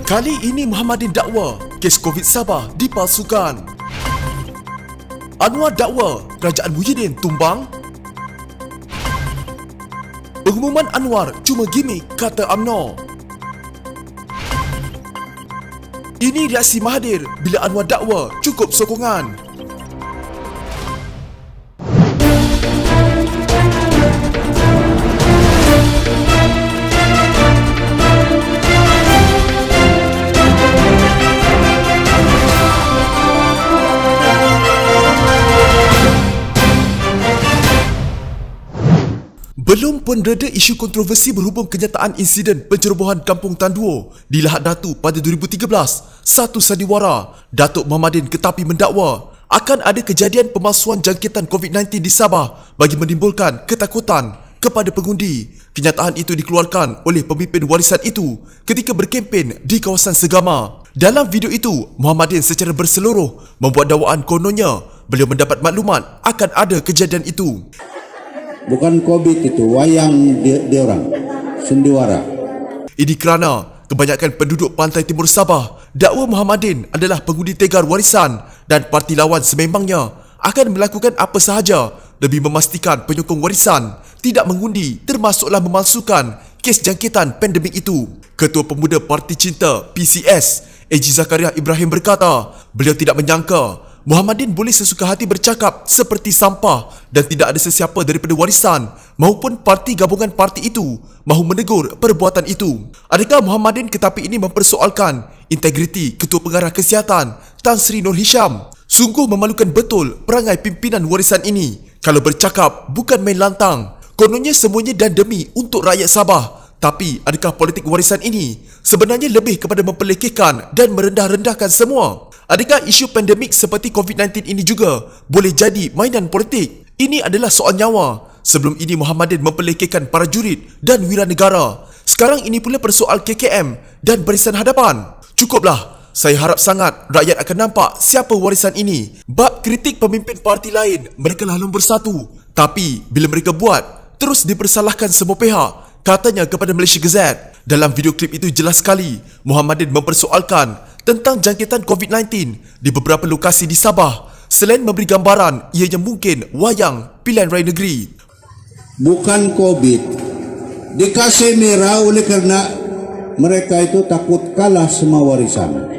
Kali ini Muhammadin dakwa kes COVID Sabah dipalsukan. Anwar dakwa Kerajaan Muhyiddin tumbang. Pengumuman Anwar cuma gimik, kata UMNO. Ini reaksi Mahathir bila Anwar dakwa cukup sokongan. Belum pun reda isu kontroversi berhubung kenyataan insiden pencerobohan Kampung Tan Duo di Lahad Datu pada 2013, satu sandiwara, Datuk Muhammadin Ketapi mendakwa akan ada kejadian pemalsuan jangkitan COVID-19 di Sabah bagi menimbulkan ketakutan kepada pengundi. Kenyataan itu dikeluarkan oleh pemimpin warisan itu ketika berkempen di kawasan Segama. Dalam video itu, Muhammadin secara berseluruh membuat dakwaan kononnya beliau mendapat maklumat akan ada kejadian itu. Bukan COVID itu, wayang dia orang, sendiwara. Ini kerana kebanyakan penduduk pantai timur Sabah dakwa Muhammadin adalah pengundi tegar warisan dan parti lawan sememangnya akan melakukan apa sahaja demi memastikan penyokong warisan tidak mengundi, termasuklah memalsukan kes jangkitan pandemik itu. Ketua Pemuda Parti Cinta PCS, Eji Zakaria Ibrahim berkata, beliau tidak menyangka Muhammadin boleh sesuka hati bercakap seperti sampah dan tidak ada sesiapa daripada warisan maupun parti gabungan parti itu mahu menegur perbuatan itu. Adakah Muhammadin Ketapi ini mempersoalkan integriti Ketua Pengarah Kesihatan Tan Sri Nur Hisham? Sungguh memalukan betul perangai pimpinan warisan ini. Kalau bercakap bukan main lantang. Kononnya semuanya dan demi untuk rakyat Sabah. Tapi adakah politik warisan ini sebenarnya lebih kepada memperlekehkan dan merendah-rendahkan semua? Adakah isu pandemik seperti COVID-19 ini juga boleh jadi mainan politik? Ini adalah soal nyawa. Sebelum ini Muhammadin memperlekehkan para jurid dan wiranegara. Sekarang ini pula persoal KKM dan Barisan Hadapan. Cukuplah. Saya harap sangat rakyat akan nampak siapa warisan ini. Bab kritik pemimpin parti lain, mereka lalu bersatu. Tapi bila mereka buat, terus dipersalahkan semua pihak. Katanya kepada Malaysia Gazette. Dalam video klip itu jelas sekali Muhammadin mempersoalkan tentang jangkitan COVID-19 di beberapa lokasi di Sabah. Selain memberi gambaran ianya mungkin wayang pilihan raya negeri. Bukan COVID, dikasih merah oleh kerana mereka itu takut kalah semua warisan.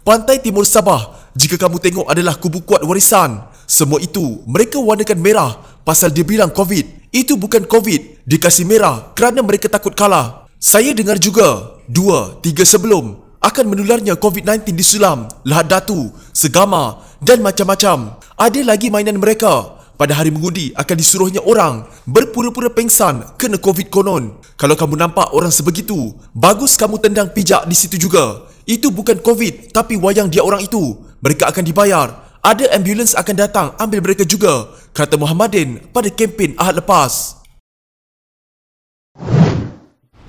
Pantai Timur Sabah, jika kamu tengok adalah kubu kuat warisan. Semua itu mereka warnakan merah pasal dia bilang COVID. Itu bukan COVID, dikasih merah kerana mereka takut kalah. Saya dengar juga 2-3 sebelum akan menularnya COVID-19 di Sulam, Lahad Datu, Segama dan macam-macam. Ada lagi mainan mereka. Pada hari mengundi akan disuruhnya orang berpura-pura pengsan kena COVID konon. Kalau kamu nampak orang sebegitu, bagus kamu tendang pijak di situ juga. Itu bukan COVID tapi wayang dia orang itu. Mereka akan dibayar. Ada ambulans akan datang ambil mereka juga, kata Muhammadin pada kempen Ahad lepas.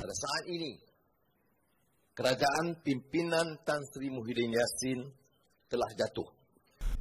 Pada saat ini, kerajaan pimpinan Tan Sri Muhyiddin Yassin telah jatuh.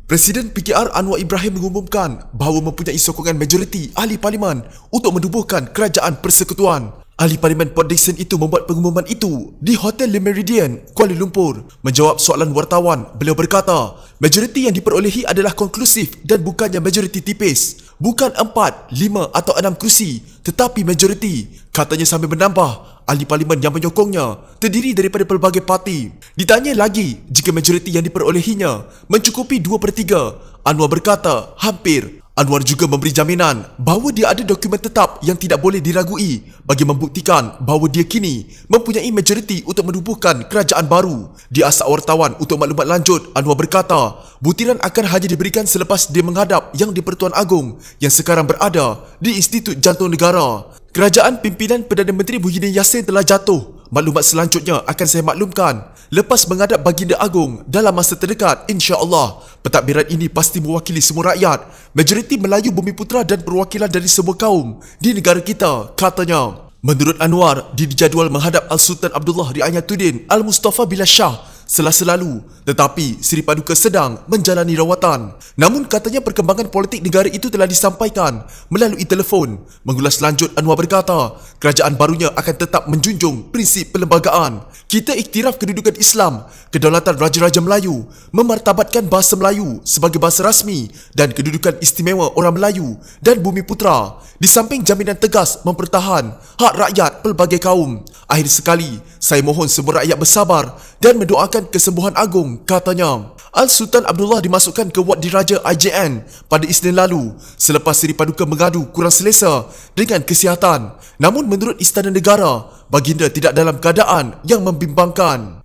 Presiden PKR Anwar Ibrahim mengumumkan bahawa mempunyai sokongan majoriti ahli parlimen untuk menubuhkan kerajaan persekutuan. Ahli Parlimen Port Dickson itu membuat pengumuman itu di Hotel Le Méridien, Kuala Lumpur. Menjawab soalan wartawan, beliau berkata, majoriti yang diperolehi adalah konklusif dan bukannya majoriti tipis. Bukan 4, 5 atau 6 kursi, tetapi majoriti. Katanya sambil menambah, ahli parlimen yang menyokongnya terdiri daripada pelbagai parti. Ditanya lagi jika majoriti yang diperolehinya mencukupi 2/3, Anwar berkata hampir. Anwar juga memberi jaminan bahawa dia ada dokumen tetap yang tidak boleh diragui bagi membuktikan bahawa dia kini mempunyai majoriti untuk menubuhkan kerajaan baru. Di Asak Wartawan untuk maklumat lanjut, Anwar berkata butiran akan hanya diberikan selepas dia menghadap Yang di-Pertuan Agong yang sekarang berada di Institut Jantung Negara. Kerajaan pimpinan Perdana Menteri Muhyiddin Yassin telah jatuh. Maklumat selanjutnya akan saya maklumkan lepas menghadap Baginda Agong dalam masa terdekat, insya-Allah. Pentadbiran ini pasti mewakili semua rakyat, majoriti Melayu Bumiputera dan perwakilan dari semua kaum di negara kita, katanya. Menurut Anwar, dia dijadual menghadap Al-Sultan Abdullah Riayatuddin Al-Mustafa Billah Shah Selasa lalu, tetapi Seri Paduka sedang menjalani rawatan. Namun katanya perkembangan politik negara itu telah disampaikan melalui telefon. Mengulas lanjut, Anwar berkata, kerajaan barunya akan tetap menjunjung prinsip perlembagaan. Kita iktiraf kedudukan Islam, kedaulatan Raja-Raja Melayu, memartabatkan bahasa Melayu sebagai bahasa rasmi dan kedudukan istimewa orang Melayu dan Bumi Putera, di samping jaminan tegas mempertahan hak rakyat pelbagai kaum. Akhir sekali, saya mohon semua rakyat bersabar dan mendoakan kesembuhan agung, katanya. Al-Sultan Abdullah dimasukkan ke ward diraja IJN pada Isnin lalu selepas Seri Paduka mengadu kurang selesa dengan kesihatan. Namun menurut Istana Negara, baginda tidak dalam keadaan yang membimbangkan.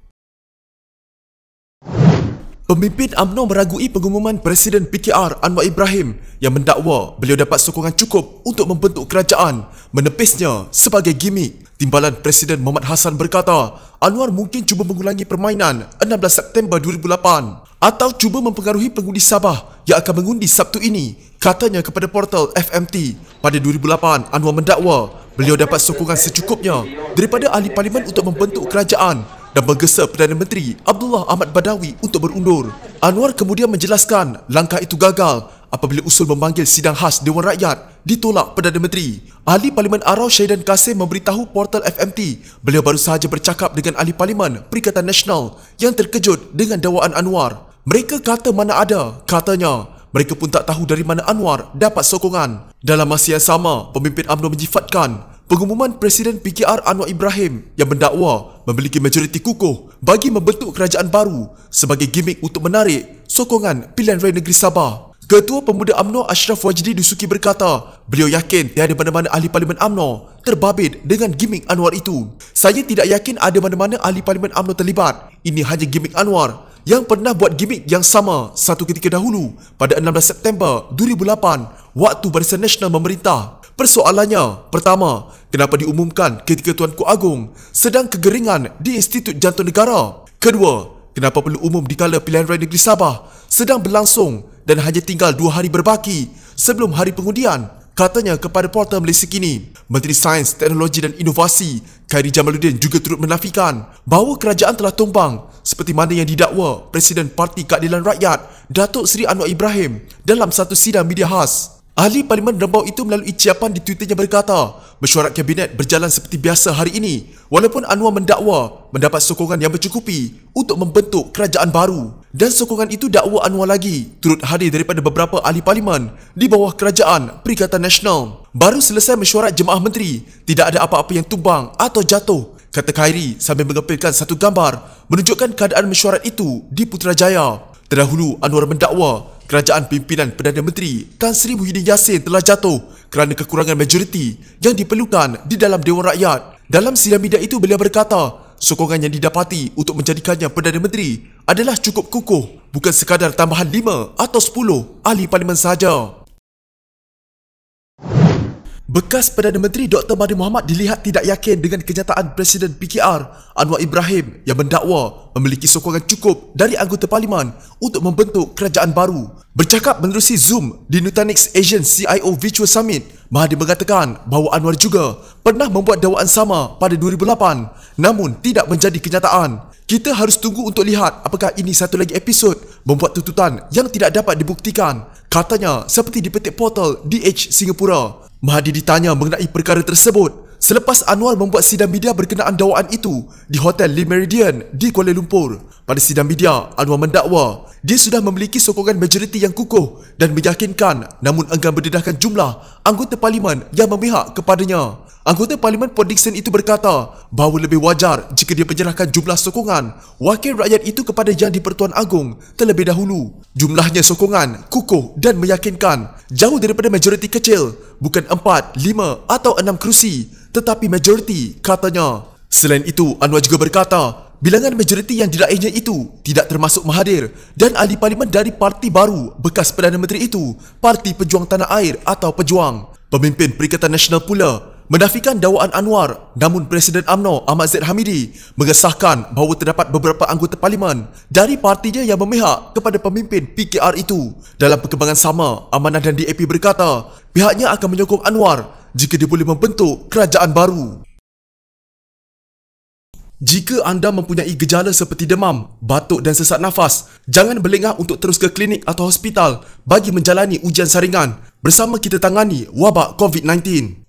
Pemimpin UMNO meragui pengumuman Presiden PKR Anwar Ibrahim yang mendakwa beliau dapat sokongan cukup untuk membentuk kerajaan, menepisnya sebagai gimmick. Timbalan Presiden Muhammad Hassan berkata, Anwar mungkin cuba mengulangi permainan 16 September 2008 atau cuba mempengaruhi pengundi Sabah yang akan mengundi Sabtu ini, katanya kepada portal FMT. Pada 2008, Anwar mendakwa beliau dapat sokongan secukupnya daripada ahli parlimen untuk membentuk kerajaan dan menggesa Perdana Menteri Abdullah Ahmad Badawi untuk berundur. Anwar kemudian menjelaskan langkah itu gagal apabila usul memanggil sidang khas Dewan Rakyat ditolak Perdana Menteri. Ahli Parlimen Arau Syahidan Kasim memberitahu portal FMT beliau baru sahaja bercakap dengan Ahli Parlimen Perikatan Nasional yang terkejut dengan dakwaan Anwar. Mereka kata mana ada, katanya. Mereka pun tak tahu dari mana Anwar dapat sokongan. Dalam masa yang sama, pemimpin UMNO menyifatkan pengumuman Presiden PKR Anwar Ibrahim yang mendakwa memiliki majoriti kukuh bagi membentuk kerajaan baru sebagai gimmick untuk menarik sokongan pilihan raya negeri Sabah. Ketua Pemuda UMNO Ashraf Wajdi Dusuki berkata, beliau yakin tiada mana-mana ahli parlimen UMNO terbabit dengan gimmick Anwar itu. Saya tidak yakin ada mana-mana ahli parlimen UMNO terlibat. Ini hanya gimmick Anwar yang pernah buat gimmick yang sama satu ketika dahulu pada 16 September 2008 waktu Barisan Nasional memerintah. Persoalannya, pertama, kenapa diumumkan ketika Tuanku Agong sedang kegeringan di Institut Jantung Negara? Kedua, kenapa perlu umum dikala pilihan raya negeri Sabah sedang berlangsung dan hanya tinggal 2 hari berbaki sebelum hari pengundian? Katanya kepada portal Malaysia Kini. Menteri Sains, Teknologi dan Inovasi Khairi Jamaluddin juga turut menafikan bahawa kerajaan telah tumbang seperti mana yang didakwa Presiden Parti Keadilan Rakyat Datuk Seri Anwar Ibrahim dalam satu sidang media khas. Ahli Parlimen Rembau itu melalui ucapan di Twitternya berkata, mesyuarat Kabinet berjalan seperti biasa hari ini walaupun Anwar mendakwa mendapat sokongan yang mencukupi untuk membentuk kerajaan baru. Dan sokongan itu dakwa Anwar lagi turut hadir daripada beberapa ahli parlimen di bawah Kerajaan Perikatan Nasional. Baru selesai mesyuarat Jemaah Menteri, tidak ada apa-apa yang tumbang atau jatuh, kata Khairi sambil mengepilkan satu gambar menunjukkan keadaan mesyuarat itu di Putrajaya. Terdahulu Anwar mendakwa kerajaan pimpinan Perdana Menteri Tan Sri Muhyiddin Yassin telah jatuh kerana kekurangan majoriti yang diperlukan di dalam Dewan Rakyat. Dalam sidang media itu beliau berkata, sokongan yang didapati untuk menjadikannya Perdana Menteri adalah cukup kukuh, bukan sekadar tambahan 5 atau 10 ahli parlimen sahaja. Bekas Perdana Menteri Dr. Mahathir Mohamad dilihat tidak yakin dengan kenyataan Presiden PKR Anwar Ibrahim yang mendakwa memiliki sokongan cukup dari anggota parlimen untuk membentuk kerajaan baru. Bercakap menerusi Zoom di Nutanix Asian CIO Virtual Summit, Mahathir mengatakan bahawa Anwar juga pernah membuat dakwaan sama pada 2008 namun tidak menjadi kenyataan. Kita harus tunggu untuk lihat apakah ini satu lagi episod membuat tuntutan yang tidak dapat dibuktikan, katanya seperti dipetik portal DH Singapura. Mahathir ditanya mengenai perkara tersebut selepas Anwar membuat sidang media berkenaan dakwaan itu di Hotel Le Méridien di Kuala Lumpur. Pada sidang media, Anwar mendakwa dia sudah memiliki sokongan majoriti yang kukuh dan meyakinkan namun enggan mendedahkan jumlah anggota parlimen yang memihak kepadanya. Anggota Parlimen Port Dickson itu berkata bahawa lebih wajar jika dia menyerahkan jumlah sokongan wakil rakyat itu kepada Yang di-Pertuan Agong terlebih dahulu. Jumlahnya sokongan kukuh dan meyakinkan, jauh daripada majoriti kecil, bukan 4, 5 atau 6 kerusi, tetapi majoriti, katanya. Selain itu, Anwar juga berkata bilangan majoriti yang diraihnya itu tidak termasuk Mahathir dan ahli parlimen dari parti baru bekas Perdana Menteri itu, Parti Pejuang Tanah Air atau Pejuang. Pemimpin Perikatan Nasional pula menafikan dakwaan Anwar, namun Presiden UMNO Ahmad Zaid Hamidi mengesahkan bahawa terdapat beberapa anggota parlimen dari partinya yang memihak kepada pemimpin PKR itu. Dalam perkembangan sama, Amanah dan DAP berkata pihaknya akan menyokong Anwar jika dia boleh membentuk kerajaan baru. Jika anda mempunyai gejala seperti demam, batuk dan sesak nafas, jangan berlengah untuk terus ke klinik atau hospital bagi menjalani ujian saringan. Bersama kita tangani wabak COVID-19.